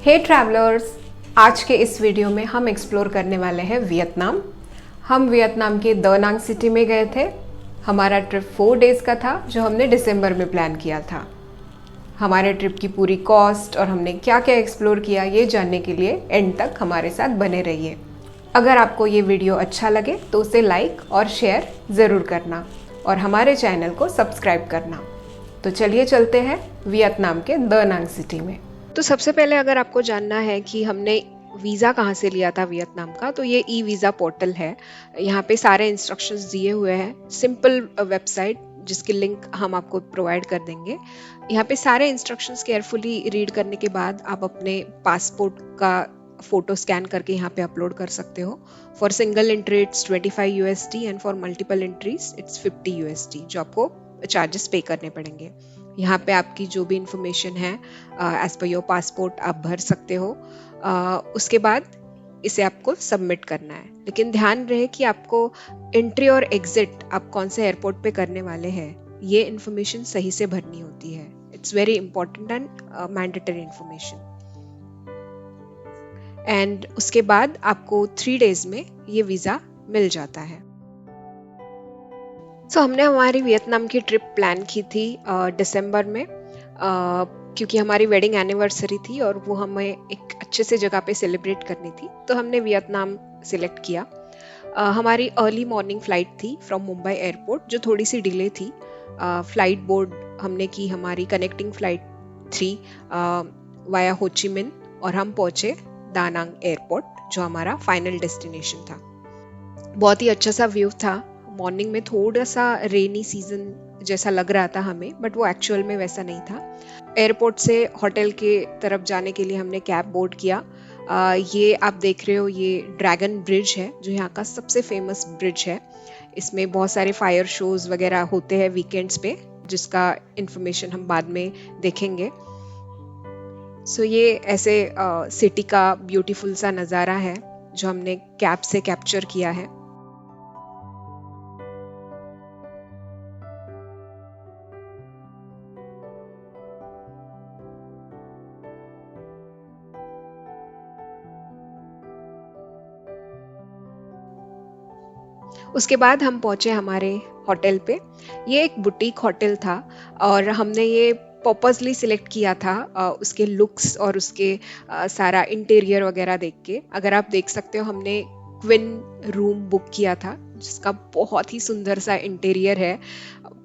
हे travellers, आज के इस वीडियो में हम एक्सप्लोर करने वाले हैं वियतनाम। हम वियतनाम के दा नांग सिटी में गए थे। हमारा ट्रिप 4 डेज़ का था जो हमने दिसंबर में प्लान किया था। हमारे ट्रिप की पूरी कॉस्ट और हमने क्या क्या एक्सप्लोर किया ये जानने के लिए एंड तक हमारे साथ बने रहिए। अगर आपको ये वीडियो अच्छा लगे तो उसे लाइक और शेयर ज़रूर करना और हमारे चैनल को सब्सक्राइब करना। तो चलिए चलते हैं वियतनाम के दा नांग सिटी में। तो सबसे पहले अगर आपको जानना है कि हमने वीज़ा कहाँ से लिया था वियतनाम का, तो ये ई वीज़ा पोर्टल है। यहाँ पे सारे इंस्ट्रक्शंस दिए हुए हैं, सिंपल वेबसाइट जिसकी लिंक हम आपको प्रोवाइड कर देंगे। यहाँ पे सारे इंस्ट्रक्शंस केयरफुली रीड करने के बाद आप अपने पासपोर्ट का फोटो स्कैन करके यहाँ पे अपलोड कर सकते हो। For single entry it's 25 USD and for multiple entries it's 50 USD, जो आपको चार्जेस पे करने पड़ेंगे। यहाँ पे आपकी जो भी इंफॉर्मेशन है एज पर योर पासपोर्ट आप भर सकते हो। उसके बाद इसे आपको सबमिट करना है, लेकिन ध्यान रहे कि आपको एंट्री और एग्जिट आप कौन से एयरपोर्ट पे करने वाले हैं ये इंफॉर्मेशन सही से भरनी होती है। It's very important and mandatory information. And उसके बाद आपको 3 डेज में ये वीज़ा मिल जाता है। हमने हमारी वियतनाम की ट्रिप प्लान की थी दिसंबर में, क्योंकि हमारी वेडिंग एनिवर्सरी थी और वो हमें एक अच्छे से जगह पे सेलिब्रेट करनी थी, तो हमने वियतनाम सिलेक्ट किया। हमारी अर्ली मॉर्निंग फ्लाइट थी फ्रॉम मुंबई एयरपोर्ट, जो थोड़ी सी डिले थी। फ्लाइट बोर्ड हमने की हमारी कनेक्टिंग फ्लाइट थी वाया होचिमिन, और हम पहुंचे दा नांग एयरपोर्ट, जो हमारा फाइनल डेस्टिनेशन था। बहुत ही अच्छा सा व्यू था। मॉर्निंग में थोड़ा सा रेनी सीजन जैसा लग रहा था हमें, बट वो एक्चुअल में वैसा नहीं था। एयरपोर्ट से होटल के तरफ जाने के लिए हमने कैब बोर्ड किया। ये आप देख रहे हो, ये ड्रैगन ब्रिज है जो यहाँ का सबसे फेमस ब्रिज है। इसमें बहुत सारे फायर शोज वगैरह होते हैं वीकेंड्स पे, जिसका इंफॉर्मेशन हम बाद में देखेंगे। ये ऐसे सिटी का ब्यूटीफुल सा नज़ारा है जो हमने कैब से कैप्चर किया है। उसके बाद हम पहुंचे हमारे होटल पे। ये एक बुटीक होटल था और हमने ये पर्पसली सिलेक्ट किया था उसके लुक्स और उसके सारा इंटीरियर वगैरह देख के। अगर आप देख सकते हो, हमने क्विन रूम बुक किया था जिसका बहुत ही सुंदर सा इंटीरियर है,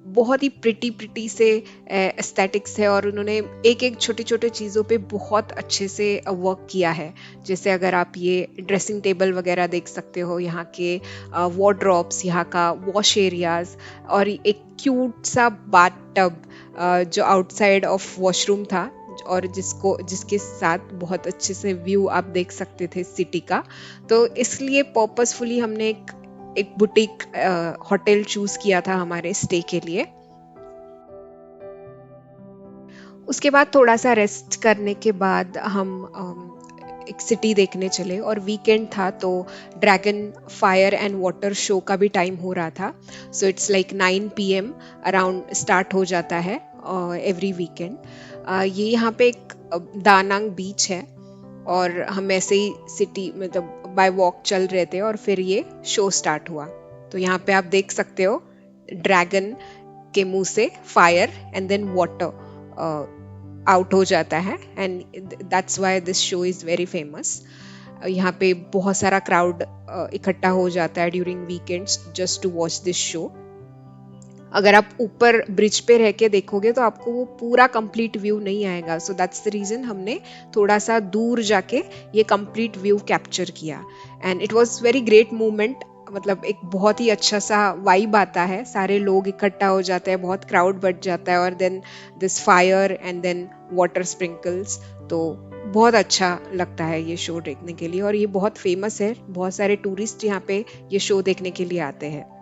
बहुत ही प्रिटी से एस्थेटिक्स है, और उन्होंने एक एक छोटे छोटे चीज़ों पे बहुत अच्छे से वर्क किया है। जैसे अगर आप ये ड्रेसिंग टेबल वगैरह देख सकते हो, यहाँ के वार्डरोब्स, यहाँ का वॉश एरियाज, और एक क्यूट सा बाथ टब जो आउटसाइड ऑफ वॉशरूम था, और जिसके साथ बहुत अच्छे से व्यू आप देख सकते थे सिटी का। तो इसलिए पर्पसफुली हमने एक बुटीक होटल चूज किया था हमारे स्टे के लिए। उसके बाद थोड़ा सा रेस्ट करने के बाद हम एक सिटी देखने चले, और वीकेंड था तो dragon fire and water show का भी टाइम हो रहा था। It's like 9 PM around start हो जाता है एवरी वीकेंड। ये यहाँ पे एक दा नांग बीच है, और हम ऐसे ही सिटी मतलब बाय वॉक चल रहे थे और फिर ये शो स्टार्ट हुआ। तो यहाँ पे आप देख सकते हो ड्रैगन के मुंह से fire and then water out हो जाता है, and that's why this show is very famous. यहाँ पे बहुत सारा क्राउड इकट्ठा हो जाता है during weekends just to watch this show. अगर आप ऊपर ब्रिज पे रह के देखोगे तो आपको वो पूरा कंप्लीट व्यू नहीं आएगा। दैट्स द रीजन हमने थोड़ा सा दूर जाके ये कंप्लीट व्यू कैप्चर किया, and it was very great movement. मतलब एक बहुत ही अच्छा सा वाइब आता है, सारे लोग इकट्ठा हो जाते हैं, बहुत क्राउड बढ़ जाता है, और then this fire and then water sprinkles. तो बहुत अच्छा लगता है ये शो देखने के लिए, और ये बहुत फेमस है। बहुत सारे टूरिस्ट यहाँ पे ये शो देखने के लिए आते हैं।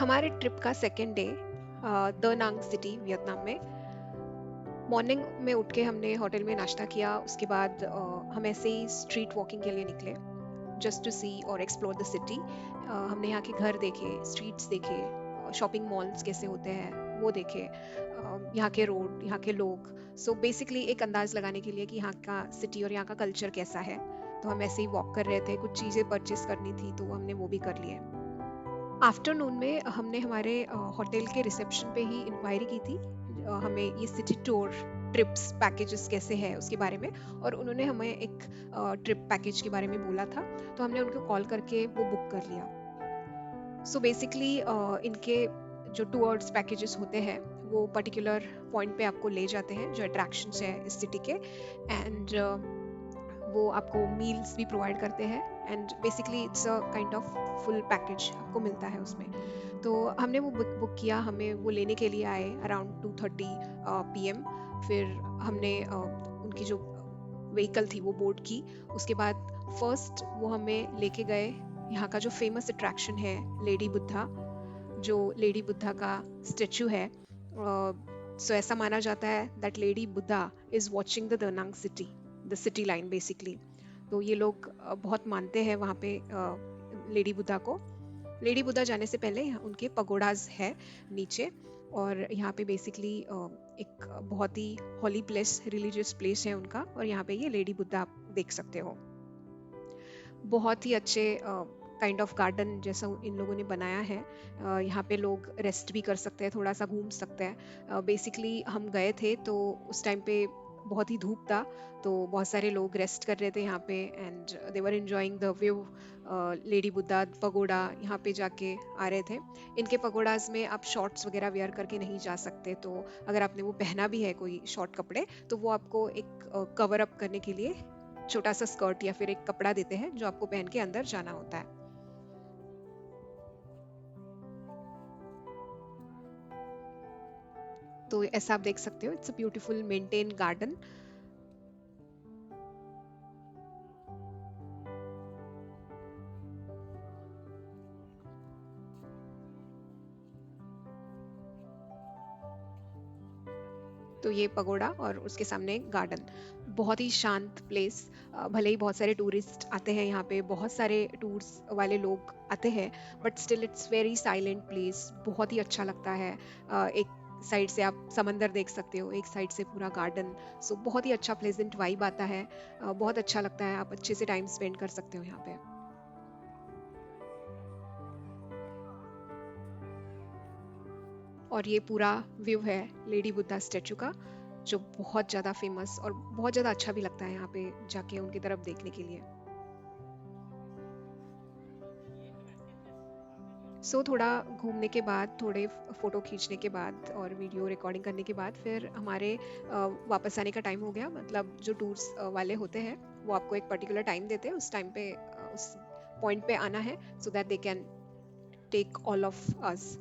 हमारे ट्रिप का सेकेंड डे द नांग सिटी वियतनाम में। मॉर्निंग में उठ के हमने होटल में नाश्ता किया। उसके बाद हम ऐसे ही स्ट्रीट वॉकिंग के लिए निकले, जस्ट टू सी और एक्सप्लोर द सिटी। हमने यहाँ के घर देखे, स्ट्रीट्स देखे, शॉपिंग मॉल्स कैसे होते हैं वो देखे, यहाँ के रोड, यहाँ के लोग। सो बेसिकली एक अंदाज लगाने के लिए कि यहाँ का सिटी और यहाँ का कल्चर कैसा है। तो हम ऐसे ही वॉक कर रहे थे, कुछ चीज़ें परचेस करनी थी तो हमने वो भी कर लिए। आफ्टरनून में हमने हमारे होटल के रिसेप्शन पे ही इंक्वायरी की थी हमें ये सिटी टूर ट्रिप्स पैकेजेस कैसे हैं उसके बारे में, और उन्होंने हमें एक ट्रिप पैकेज के बारे में बोला था। तो हमने उनको कॉल करके वो बुक कर लिया। सो बेसिकली इनके जो टूर्स पैकेजेस होते हैं वो पर्टिकुलर पॉइंट पे आपको ले जाते हैं जो अट्रैक्शंस है इस सिटी के, एंड वो आपको मील्स भी प्रोवाइड करते हैं, and basically it's a kind of full package आपको मिलता है उसमें। तो हमने वो बुक किया, हमें वो लेने के लिए आए अराउंड 2:30 PM। फिर हमने उनकी जो व्हीकल थी वो बोर्ड की। उसके बाद फर्स्ट वो हमें लेके गए यहाँ का जो फेमस अट्रैक्शन है लेडी बुद्धा, जो लेडी बुद्धा का स्टेचू है। सो ऐसा माना जाता है that lady Buddha is watching the Danang city, the city line basically. तो ये लोग बहुत मानते हैं वहाँ पे लेडी बुद्धा को। लेडी बुद्धा जाने से पहले उनके पगोडाज है नीचे, और यहाँ पे बेसिकली एक बहुत ही हॉली प्लेस, रिलीजियस प्लेस है उनका, और यहाँ पे ये लेडी बुद्धा आप देख सकते हो। बहुत ही अच्छे काइंड ऑफ गार्डन जैसा इन लोगों ने बनाया है। यहाँ पे लोग रेस्ट भी कर सकते हैं, थोड़ा सा घूम सकते हैं। बेसिकली हम गए थे तो उस टाइम पे बहुत ही धूप था, तो बहुत सारे लोग रेस्ट कर रहे थे यहाँ पे, and they were enjoying the view. Lady Buddha pagoda यहाँ पे जाके आ रहे थे। इनके पगोडाज में आप शॉर्ट्स वगैरह वेयर करके नहीं जा सकते, तो अगर आपने वो पहना भी है कोई शॉर्ट कपड़े, तो वो आपको एक कवर अप करने के लिए छोटा सा स्कर्ट या फिर एक कपड़ा देते हैं जो आपको पहन के अंदर जाना होता है। तो ऐसा आप देख सकते हो, it's a beautiful maintain garden. तो ये पगोडा और उसके सामने गार्डन, बहुत ही शांत प्लेस। भले ही बहुत सारे टूरिस्ट आते हैं यहाँ पे, बहुत सारे टूर्स वाले लोग आते हैं, but still it's very silent place. बहुत ही अच्छा लगता है। एक साइड से आप समंदर देख सकते हो, एक साइड से पूरा गार्डन। सो बहुत ही अच्छा प्लेजेंट वाइब आता है, बहुत अच्छा लगता है। आप अच्छे से टाइम स्पेंड कर सकते हो यहाँ पे। और ये पूरा व्यू है लेडी बुद्धा स्टैचू का, जो बहुत ज़्यादा फेमस और बहुत ज़्यादा अच्छा भी लगता है यहाँ पे जाके उनकी तरफ देखने के लिए। सो थोड़ा घूमने के बाद, थोड़े फ़ोटो खींचने के बाद और वीडियो रिकॉर्डिंग करने के बाद फिर हमारे वापस आने का टाइम हो गया। मतलब जो टूर्स वाले होते हैं वो आपको एक पर्टिकुलर टाइम देते हैं, उस टाइम पे उस पॉइंट पे आना है, so that they can take all of us.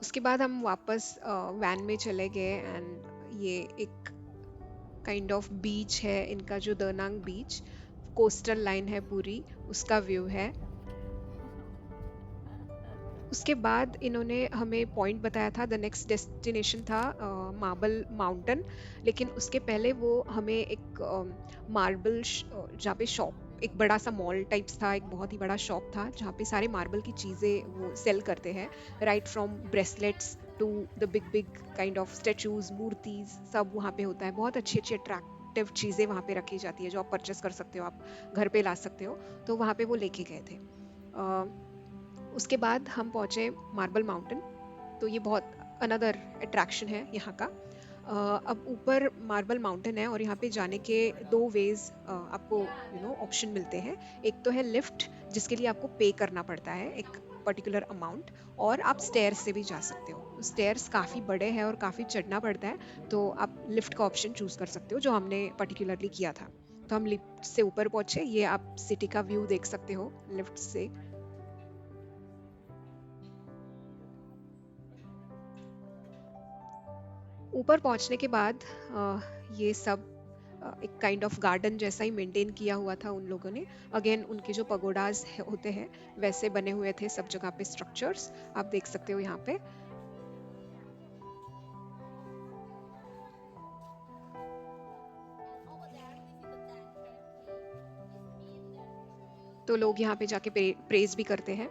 उसके बाद हम वापस वैन में चले गए, एंड ये एक काइंड ऑफ बीच है इनका, जो दनांग बीच, कोस्टल लाइन है पूरी, उसका व्यू है। उसके बाद इन्होंने हमें पॉइंट बताया था, द नेक्स्ट डेस्टिनेशन था मार्बल माउंटेन। लेकिन उसके पहले वो हमें एक मार्बल जहाँ पे शॉप, एक बड़ा सा मॉल टाइप्स था, एक बहुत ही बड़ा शॉप था जहाँ पे सारे मार्बल की चीज़ें वो सेल करते हैं, right from bracelets to the big big kind of statues, मूर्तिज, सब वहाँ पे होता है। बहुत अच्छी अच्छी अट्रैक्टिव चीज़ें वहाँ पे रखी जाती है जो आप परचेस कर सकते हो, आप घर पे ला सकते हो। तो वहाँ पे वो लेके गए थे। उसके बाद हम पहुँचे मार्बल माउंटेन। तो ये बहुत अनदर अट्रैक्शन है यहाँ का। अब ऊपर मार्बल माउंटेन है और यहाँ पे जाने के दो वेज आपको ऑप्शन मिलते हैं। एक तो है लिफ्ट, जिसके लिए आपको पे करना पड़ता है एक पर्टिकुलर अमाउंट, और आप स्टेयर्स से भी जा सकते हो। स्टेयर्स काफ़ी बड़े हैं और काफ़ी चढ़ना पड़ता है, तो आप लिफ्ट का ऑप्शन चूज कर सकते हो, जो हमने पर्टिकुलरली किया था। तो हम लिफ्ट से ऊपर पहुंचे, ये आप सिटी का व्यू देख सकते हो लिफ्ट से। ऊपर पहुंचने के बाद ये सब एक काइंड ऑफ गार्डन जैसा ही मेंटेन किया हुआ था उन लोगों ने। अगेन उनके जो पगोडाज होते हैं वैसे बने हुए थे सब जगह पे स्ट्रक्चर्स, आप देख सकते हो यहाँ पे। तो लोग यहाँ पे जाके प्रेज भी करते हैं।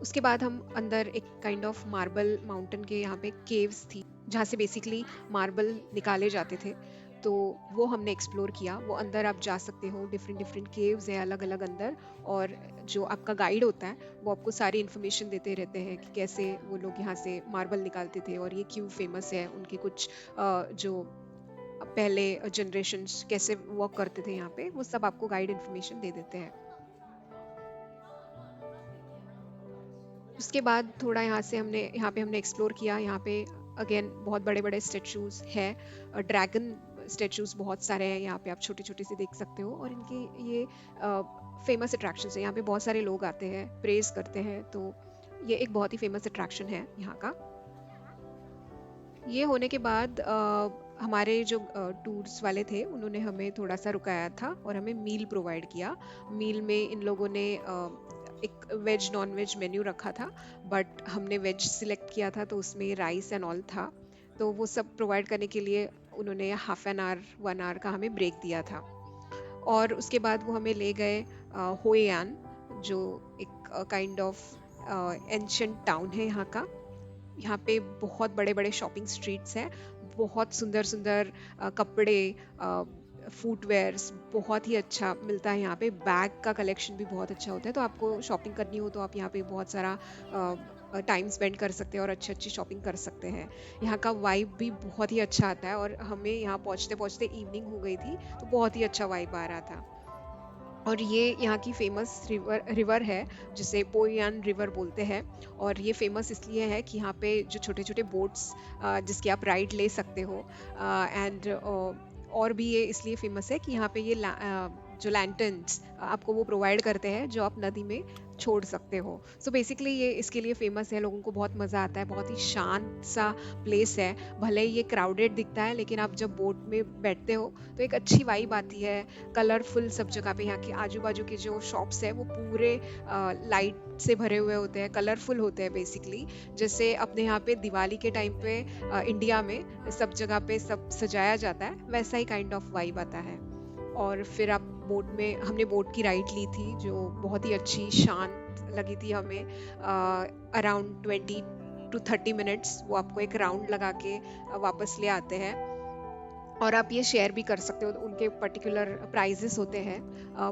उसके बाद हम अंदर एक काइंड ऑफ मार्बल माउंटेन के यहाँ पे केव्स थी, जहाँ से बेसिकली मार्बल निकाले जाते थे, तो वो हमने एक्सप्लोर किया। वो अंदर आप जा सकते हो, डिफरेंट डिफरेंट केव्स है अलग अलग अंदर, और जो आपका गाइड होता है वो आपको सारी इन्फॉर्मेशन देते रहते हैं कि कैसे वो लोग यहाँ से मार्बल निकालते थे और ये क्यों फेमस है, उनके कुछ जो पहले जनरेशन्स कैसे वर्क करते थे यहाँ पे, वो सब आपको गाइड इन्फॉर्मेशन दे देते हैं। उसके बाद थोड़ा यहाँ पे हमने एक्सप्लोर किया। यहाँ पे अगेन बहुत बड़े बड़े स्टेचूज है, ड्रैगन स्टेचूज बहुत सारे हैं यहाँ पे, आप छोटे छोटे से देख सकते हो, और इनकी ये फेमस अट्रैक्शन है। यहाँ पे बहुत सारे लोग आते हैं, प्रेज करते हैं, तो ये एक बहुत ही फेमस अट्रैक्शन है यहाँ का। ये होने के बाद हमारे जो टूर्स वाले थे उन्होंने हमें थोड़ा सा रुकाया था और हमें मील प्रोवाइड किया। मील में इन लोगों ने एक वेज नॉन वेज मेन्यू रखा था, बट हमने वेज सिलेक्ट किया था तो उसमें राइस एंड ऑल था, तो वो सब प्रोवाइड करने के लिए उन्होंने हाफ एन आवर 1 आवर का हमें ब्रेक दिया था। और उसके बाद वो हमें ले गए होयान, जो एक काइंड ऑफ एंशिएंट टाउन है यहाँ का। यहाँ पे बहुत बड़े बड़े शॉपिंग स्ट्रीट्स हैं, बहुत सुंदर सुंदर कपड़े, फुटवेयर्स बहुत ही अच्छा मिलता है यहाँ पे। बैग का कलेक्शन भी बहुत अच्छा होता है, तो आपको शॉपिंग करनी हो तो आप यहाँ पे बहुत सारा टाइम स्पेंड कर सकते हैं और अच्छी अच्छी शॉपिंग कर सकते हैं। यहाँ का वाइब भी बहुत ही अच्छा आता है, और हमें यहाँ पहुँचते पहुँचते इवनिंग हो गई थी, तो बहुत ही अच्छा वाइब आ रहा था। और ये यहाँ की फेमस रिवर है जिसे पोयान रिवर बोलते हैं, और ये फेमस इसलिए है कि यहाँ पे जो छोटे छोटे बोट्स जिसकी आप राइड ले सकते हो, एंड और भी ये इसलिए फेमस है कि यहाँ पे ये जो लैंटर्न्स आपको वो प्रोवाइड करते हैं जो आप नदी में छोड़ सकते हो। सो बेसिकली ये इसके लिए फेमस है, लोगों को बहुत मज़ा आता है, बहुत ही शांत सा प्लेस है। भले ही ये क्राउडेड दिखता है, लेकिन आप जब बोट में बैठते हो तो एक अच्छी वाइब आती है। कलरफुल सब जगह पे, यहाँ के आजू बाजू के जो शॉप्स है वो पूरे लाइट से भरे हुए होते हैं, कलरफुल होते हैं बेसिकली। जैसे अपने यहाँ पे दिवाली के टाइम पे इंडिया में सब जगह पे सब सजाया जाता है, वैसा ही काइंड ऑफ वाइब आता है। और फिर आप हमने बोट की राइड ली थी जो बहुत ही अच्छी शांत लगी थी हमें। अराउंड 20 to 30 मिनट्स वो आपको एक राउंड लगा के वापस ले आते हैं, और आप ये शेयर भी कर सकते हो, उनके पर्टिकुलर प्राइजेस होते हैं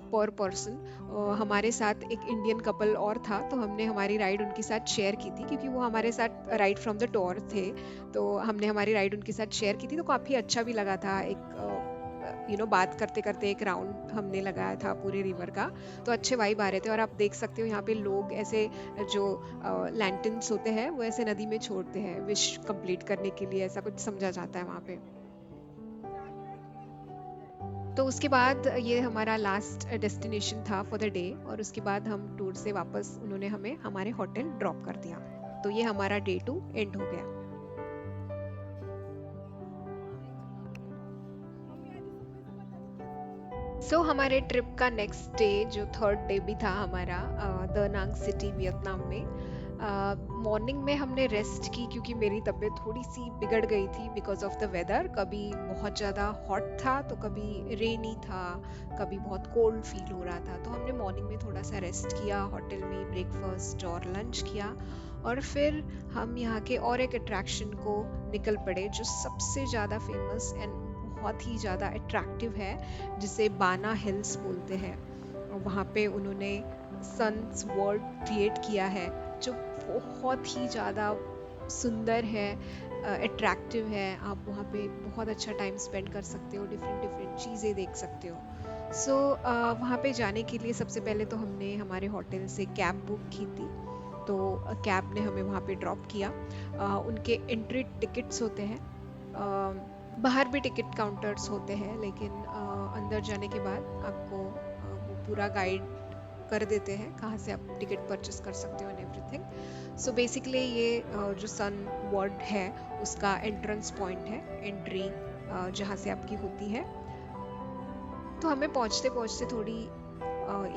पर पर्सन। हमारे साथ एक इंडियन कपल और था, तो हमने हमारी राइड उनके साथ शेयर की थी, क्योंकि वो हमारे साथ राइड फ्रॉम द टूर थे, तो हमने हमारी राइड उनके साथ शेयर की थी, तो काफ़ी अच्छा भी लगा था। एक बात करते करते एक राउंड हमने लगाया था पूरे रिवर का, तो अच्छे वाइब आ रहे थे। और आप देख सकते हो यहाँ पे लोग ऐसे जो लैंटर्न्स होते हैं वो ऐसे नदी में छोड़ते हैं विश कंप्लीट करने के लिए, ऐसा कुछ समझा जाता है वहाँ पे। तो उसके बाद ये हमारा लास्ट डेस्टिनेशन था फॉर द डे, और उसके बाद हम टूर से वापस उन्होंने हमें हमारे होटल ड्रॉप कर दिया। तो ये हमारा डे 2 एंड हो गया। हमारे ट्रिप का नेक्स्ट डे जो 3rd डे भी था हमारा दा नांग सिटी वियतनाम में। मॉर्निंग में हमने रेस्ट की, क्योंकि मेरी तबीयत थोड़ी सी बिगड़ गई थी बिकॉज ऑफ द वेदर। कभी बहुत ज़्यादा हॉट था तो कभी रेनी था, कभी बहुत कोल्ड फील हो रहा था, तो हमने मॉर्निंग में थोड़ा सा रेस्ट किया, होटल में ब्रेकफास्ट और लंच किया, और फिर हम यहाँ के और एक अट्रैक्शन को निकल पड़े जो सबसे ज़्यादा फेमस एंड बहुत ही ज़्यादा अट्रैक्टिव है, जिसे बाना हिल्स बोलते हैं। वहाँ पे उन्होंने सन्स वर्ल्ड क्रिएट किया है जो बहुत ही ज़्यादा सुंदर है। अट्रैक्टिव है, आप वहाँ पे बहुत अच्छा टाइम स्पेंड कर सकते हो, डिफरेंट डिफरेंट चीज़ें देख सकते हो। सो वहाँ पे जाने के लिए सबसे पहले तो हमने हमारे होटल से कैब बुक की थी। तो कैब ने हमें वहाँ पे ड्रॉप किया। उनके एंट्री टिकट्स होते हैं, बाहर भी टिकट काउंटर्स होते हैं, लेकिन अंदर जाने के बाद आपको वो पूरा गाइड कर देते हैं कहाँ से आप टिकट परचेस कर सकते हो एंड एवरीथिंग। सो बेसिकली ये जो सन वर्ल्ड है उसका एंट्रेंस पॉइंट है, एंट्री जहाँ से आपकी होती है। तो हमें पहुँचते पहुँचते थोड़ी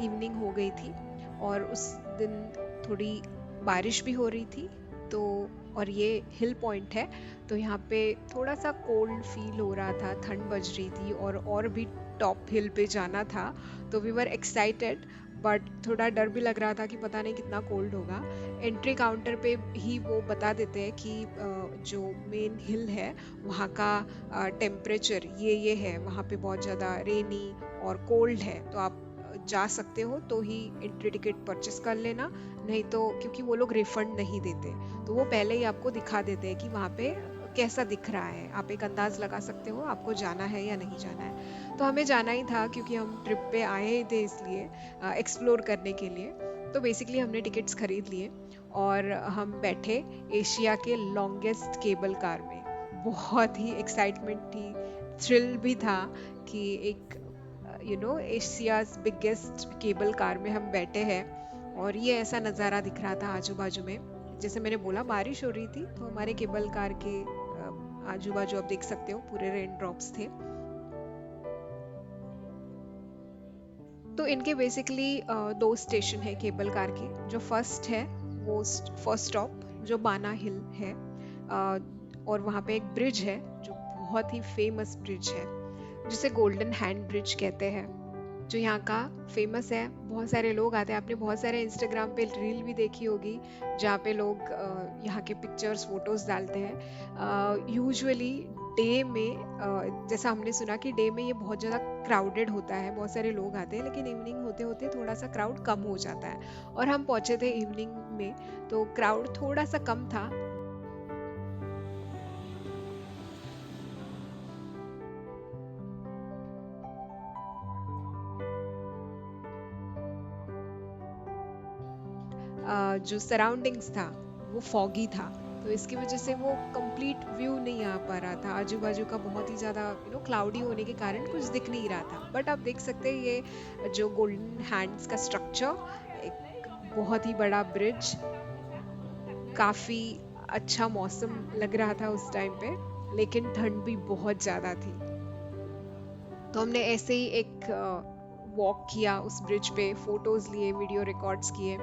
इवनिंग हो गई थी, और उस दिन थोड़ी बारिश भी हो रही थी। तो और ये हिल पॉइंट है, तो यहाँ पे थोड़ा सा कोल्ड फील हो रहा था, ठंड बज रही थी, और भी टॉप हिल पे जाना था। तो वी वर एक्साइटेड, बट थोड़ा डर भी लग रहा था कि पता नहीं कितना कोल्ड होगा। एंट्री काउंटर पे ही वो बता देते हैं कि जो मेन हिल है वहाँ का टेम्परेचर ये है, वहाँ पे बहुत ज़्यादा रेनी और कोल्ड है, तो आप जा सकते हो तो ही एंट्री टिकट परचेस कर लेना, नहीं तो क्योंकि वो लोग रिफंड नहीं देते, तो वो पहले ही आपको दिखा देते हैं कि वहाँ पे कैसा दिख रहा है, आप एक अंदाज लगा सकते हो आपको जाना है या नहीं जाना है। तो हमें जाना ही था क्योंकि हम ट्रिप पे आए ही थे, इसलिए एक्सप्लोर करने के लिए। तो बेसिकली हमने टिकट्स खरीद लिए और हम बैठे एशिया के लॉन्गेस्ट केबल कार में। बहुत ही एक्साइटमेंट थी, थ्रिल भी था कि एक एशियाज बिगेस्ट केबल कार में हम बैठे हैं, और ये ऐसा नज़ारा दिख रहा था आजू बाजू में। जैसे मैंने बोला बारिश हो रही थी, तो हमारे केबल कार के आजू बाजू आप देख सकते हो पूरे रेन ड्रॉप्स थे। तो इनके बेसिकली दो स्टेशन है केबल कार के। जो फर्स्ट है वो फर्स्ट स्टॉप जो बाना हिल है, और वहाँ पे एक ब्रिज है जो बहुत ही फेमस ब्रिज है, जिसे गोल्डन हैंड ब्रिज कहते हैं, जो यहाँ का फेमस है। बहुत सारे लोग आते हैं, आपने बहुत सारे इंस्टाग्राम पे रील भी देखी होगी जहाँ पे लोग यहाँ के पिक्चर्स फोटोज डालते हैं। यूजुअली डे में जैसा हमने सुना कि डे में ये बहुत ज़्यादा क्राउडेड होता है, बहुत सारे लोग आते हैं, लेकिन इवनिंग होते होते थोड़ा सा क्राउड कम हो जाता है, और हम पहुँचे थे इवनिंग में तो क्राउड थोड़ा सा कम था। जो सराउंडिंग्स था वो फॉगी था, तो इसकी वजह से वो कंप्लीट व्यू नहीं आ पा रहा था, आजू बाजू का बहुत ही ज़्यादा क्लाउडी होने के कारण कुछ दिख नहीं रहा था। बट आप देख सकते हैं ये जो गोल्डन हैंड्स का स्ट्रक्चर, एक बहुत ही बड़ा ब्रिज, काफ़ी अच्छा मौसम लग रहा था उस टाइम पे, लेकिन ठंड भी बहुत ज़्यादा थी। तो हमने ऐसे ही एक वॉक किया उस ब्रिज पे, फोटोज लिए, वीडियो रिकॉर्ड्स किए।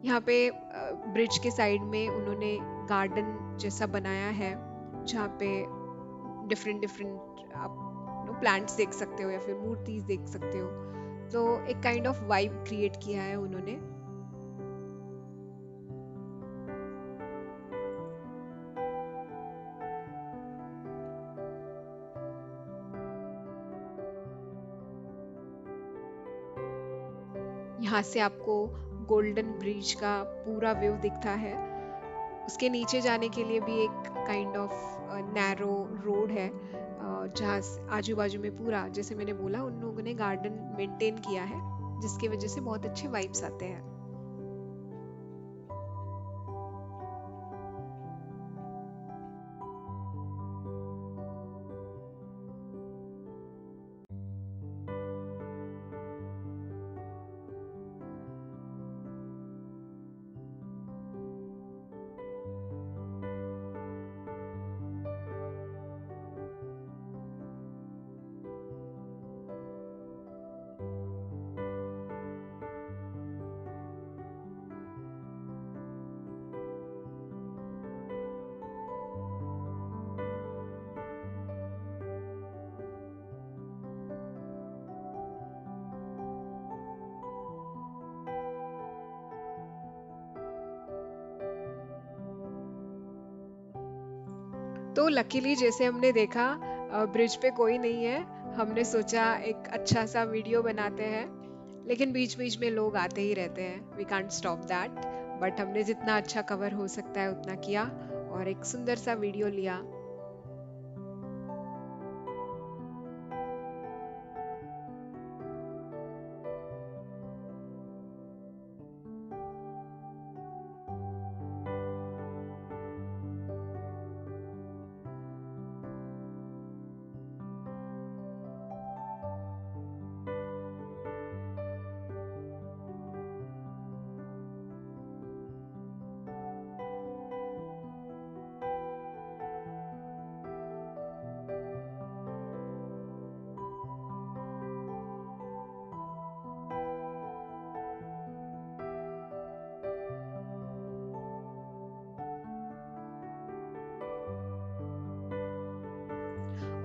यहाँ पे ब्रिज के साइड में उन्होंने गार्डन जैसा बनाया है, जहाँ पे डिफरेंट डिफरेंट आप प्लांट्स देख सकते हो या फिर मूर्तिज देख सकते हो। तो एक काइंड ऑफ वाइब क्रिएट किया है उन्होंने। यहाँ से आपको गोल्डन ब्रिज का पूरा व्यू दिखता है। उसके नीचे जाने के लिए भी एक काइंड ऑफ नैरो रोड है, जहाँ आजू बाजू में पूरा, जैसे मैंने बोला, उन लोगों ने गार्डन मेंटेन किया है, जिसकी वजह से बहुत अच्छे वाइब्स आते हैं। तो लकीली जैसे हमने देखा ब्रिज पे कोई नहीं है, हमने सोचा एक अच्छा सा वीडियो बनाते हैं, लेकिन बीच बीच में लोग आते ही रहते हैं, we can't stop that. But हमने जितना अच्छा कवर हो सकता है उतना किया और एक सुंदर सा वीडियो लिया।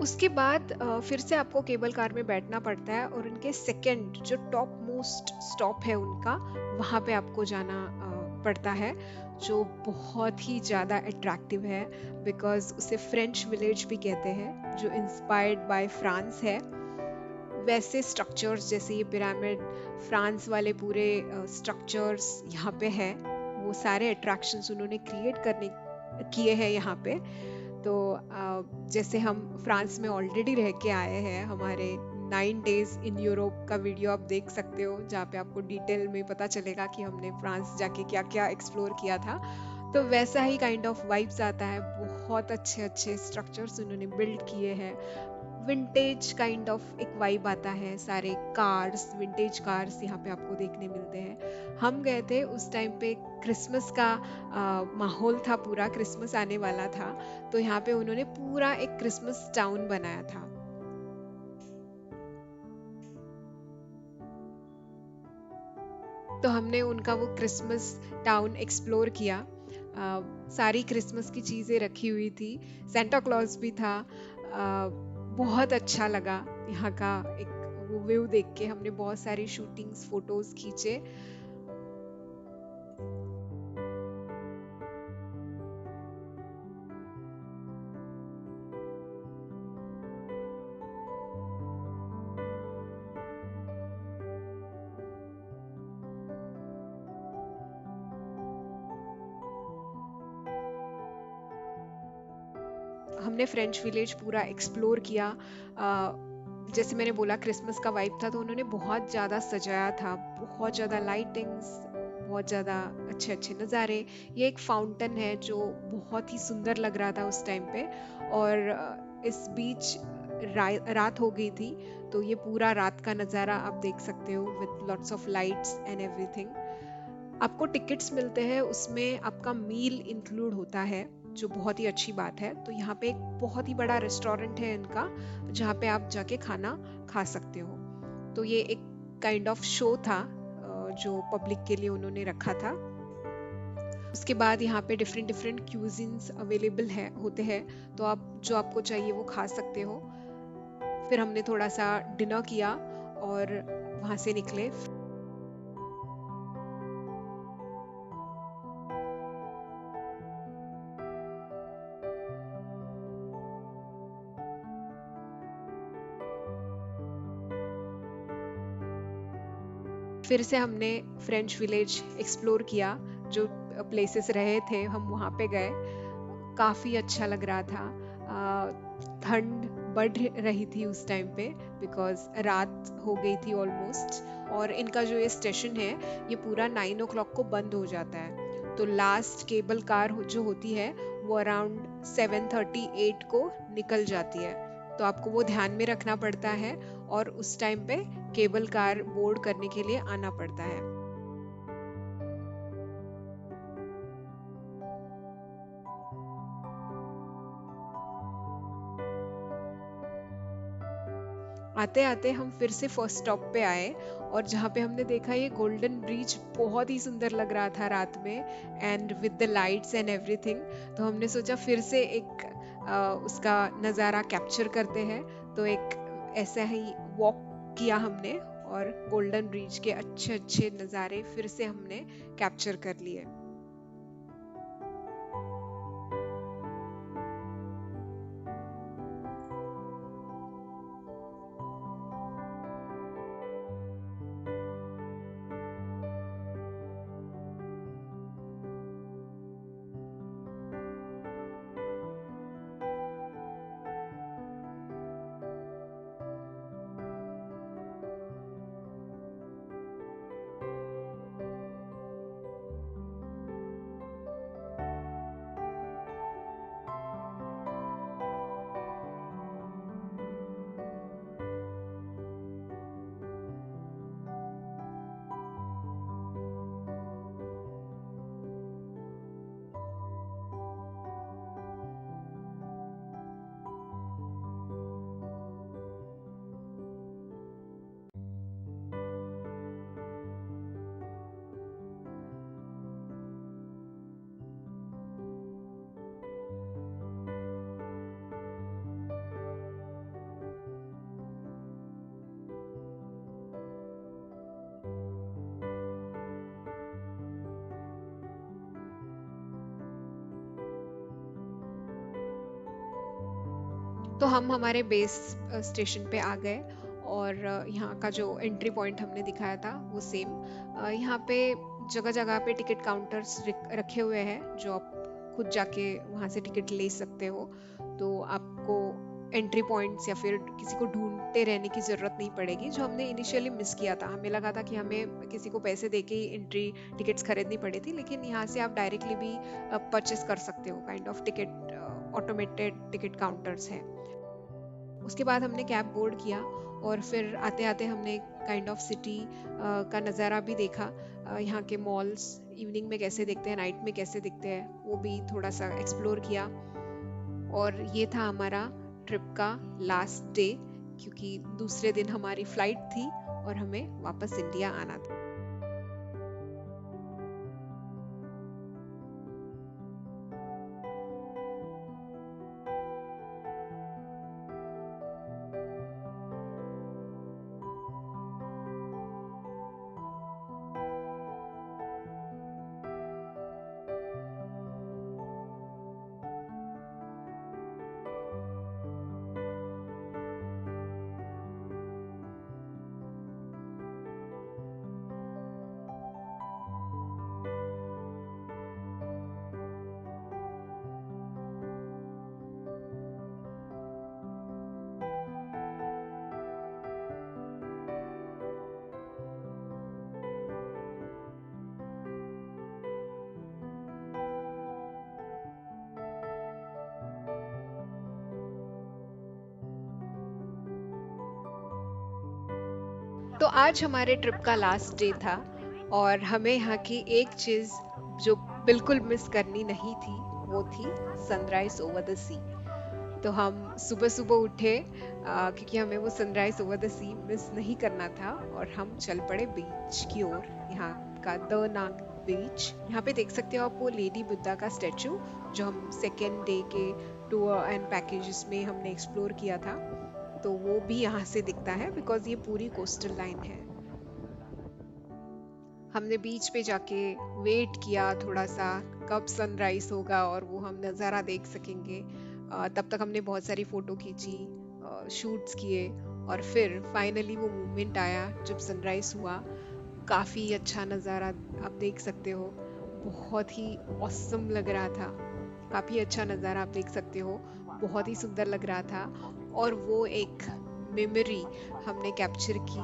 उसके बाद फिर से आपको केबल कार में बैठना पड़ता है और उनके सेकंड जो टॉप मोस्ट स्टॉप है उनका, वहाँ पे आपको जाना पड़ता है, जो बहुत ही ज़्यादा अट्रैक्टिव है बिकॉज उसे फ्रेंच विलेज भी कहते हैं, जो इंस्पायर्ड बाय फ्रांस है। वैसे स्ट्रक्चर्स जैसे ये पिरामिड, फ्रांस वाले पूरे स्ट्रक्चर्स यहाँ पे है, वो सारे अट्रैक्शंस उन्होंने क्रिएट करने किए हैं यहाँ पे। तो जैसे हम फ्रांस में ऑलरेडी रह के आए हैं, हमारे 9 डेज इन यूरोप का वीडियो आप देख सकते हो, जहाँ पे आपको डिटेल में पता चलेगा कि हमने फ्रांस जाके क्या क्या एक्सप्लोर किया था। तो वैसा ही काइंड ऑफ वाइब्स आता है, बहुत अच्छे अच्छे स्ट्रक्चर्स उन्होंने बिल्ड किए हैं, विंटेज काइंड ऑफ एक वाइब आता है, सारे कार्स, विंटेज कार्स यहाँ पे आपको देखने मिलते हैं। हम गए थे उस टाइम पे, क्रिसमस का माहौल था, पूरा क्रिसमस आने वाला था, तो यहाँ पे उन्होंने पूरा एक क्रिसमस टाउन बनाया था। तो हमने उनका वो क्रिसमस टाउन एक्सप्लोर किया। सारी क्रिसमस की चीज़ें रखी हुई थी, सेंटा क्लॉज भी था। बहुत अच्छा लगा यहाँ का एक वो व्यू देख के। हमने बहुत सारी शूटिंग्स, फोटोज खींचे। हमने फ्रेंच विलेज पूरा एक्सप्लोर किया। जैसे मैंने बोला क्रिसमस का वाइब था, तो उन्होंने बहुत ज़्यादा सजाया था, बहुत ज़्यादा लाइटिंग्स, बहुत ज़्यादा अच्छे अच्छे नज़ारे। ये एक फाउंटेन है जो बहुत ही सुंदर लग रहा था उस टाइम पे, और इस बीच रात हो गई थी, तो ये पूरा रात का नज़ारा आप देख सकते हो with lots of lights and everything. आपको टिकट्स मिलते हैं, उसमें आपका मील इंक्लूड होता है, जो बहुत ही अच्छी बात है। तो यहाँ पे एक बहुत ही बड़ा रेस्टोरेंट है इनका, जहाँ पे आप जाके खाना खा सकते हो। तो ये एक काइंड ऑफ शो था जो पब्लिक के लिए उन्होंने रखा था। उसके बाद यहाँ पे डिफरेंट डिफरेंट क्यूजिन्स अवेलेबल है होते हैं, तो आप जो आपको चाहिए वो खा सकते हो। फिर हमने थोड़ा सा डिनर किया और वहाँ से निकले। फिर से हमने फ्रेंच विलेज एक्सप्लोर किया, जो प्लेसेस रहे थे हम वहाँ पे गए। काफ़ी अच्छा लग रहा था। ठंड बढ़ रही थी उस टाइम पे बिकॉज रात हो गई थी ऑलमोस्ट, और इनका जो ये स्टेशन है ये पूरा 9 o'clock को बंद हो जाता है। तो लास्ट केबल कार जो होती है वो अराउंड 7:38 को निकल जाती है, तो आपको वो ध्यान में रखना पड़ता है और उस टाइम पे केबल कार बोर्ड करने के लिए आना पड़ता है। आते आते हम फिर से फर्स्ट स्टॉप पे आए, और जहाँ पे हमने देखा ये गोल्डन ब्रिज बहुत ही सुंदर लग रहा था रात में, and with the lights and everything. तो हमने सोचा फिर से एक उसका नज़ारा कैप्चर करते हैं, तो एक ऐसा ही वॉक किया हमने और गोल्डन ब्रिज के अच्छे अच्छे नज़ारे फिर से हमने कैप्चर कर लिए। तो हम हमारे बेस स्टेशन पे आ गए और यहाँ का जो एंट्री पॉइंट हमने दिखाया था वो सेम यहाँ पे जगह जगह पे टिकट काउंटर्स रखे हुए हैं जो आप खुद जाके वहाँ से टिकट ले सकते हो। तो आपको एंट्री पॉइंट्स या फिर किसी को ढूंढते रहने की ज़रूरत नहीं पड़ेगी, जो हमने इनिशियली मिस किया था। हमें लगा था कि हमें किसी को पैसे देके ही एंट्री टिकट्स खरीदनी पड़ी थी, लेकिन यहाँ से आप डायरेक्टली भी परचेस कर सकते हो। Kind of ticket automated ticket counters हैं। उसके बाद हमने कैब बोर्ड किया और फिर आते आते हमने काइंड ऑफ सिटी का नज़ारा भी देखा। यहाँ के मॉल्स इवनिंग में कैसे दिखते हैं, नाइट में कैसे दिखते हैं, वो भी थोड़ा सा एक्सप्लोर किया। और ये था हमारा ट्रिप का लास्ट डे, क्योंकि दूसरे दिन हमारी फ्लाइट थी और हमें वापस इंडिया आना था। तो आज हमारे ट्रिप का लास्ट डे था और हमें यहाँ की एक चीज़ जो बिल्कुल मिस करनी नहीं थी वो थी सनराइज ओवर द सी। तो हम सुबह सुबह उठे क्योंकि हमें वो sunrise over the sea miss नहीं करना था और हम चल पड़े बीच की ओर। यहाँ का द नांग बीच, यहाँ पे देख सकते हो आप वो लेडी बुद्धा का स्टैचू जो हम सेकेंड डे के टूर एंड पैकेजेस में हमने एक्सप्लोर किया था। तो वो भी यहाँ से दिखता है बिकॉज ये पूरी कोस्टल लाइन है। हमने बीच पे जाके वेट किया थोड़ा सा कब सनराइज होगा और वो हम नज़ारा देख सकेंगे। तब तक हमने बहुत सारी फ़ोटो खींची, शूट्स किए और फिर फाइनली वो मोमेंट आया जब सनराइज हुआ। काफ़ी अच्छा नज़ारा आप देख सकते हो, बहुत ही ऑसम लग रहा था। काफ़ी अच्छा नज़ारा आप देख सकते हो, बहुत ही सुंदर लग रहा था और वो एक मेमोरी हमने कैप्चर की।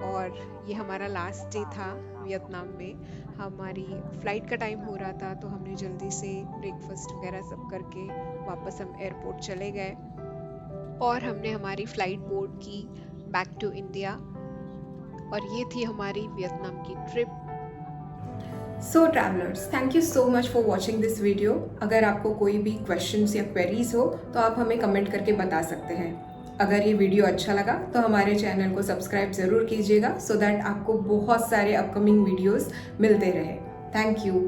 और ये हमारा लास्ट डे था वियतनाम में। हमारी फ़्लाइट का टाइम हो रहा था तो हमने जल्दी से ब्रेकफास्ट वगैरह सब करके वापस हम एयरपोर्ट चले गए और हमने हमारी फ़्लाइट बोर्ड की बैक टू इंडिया। और ये थी हमारी वियतनाम की trip. So travellers, thank you so much for watching this video. अगर आपको कोई भी क्वेश्चंस या क्वेरीज हो तो आप हमें कमेंट करके बता सकते हैं। अगर ये वीडियो अच्छा लगा तो हमारे चैनल को सब्सक्राइब ज़रूर कीजिएगा सो दैट आपको बहुत सारे अपकमिंग वीडियोस मिलते रहे। Thank you.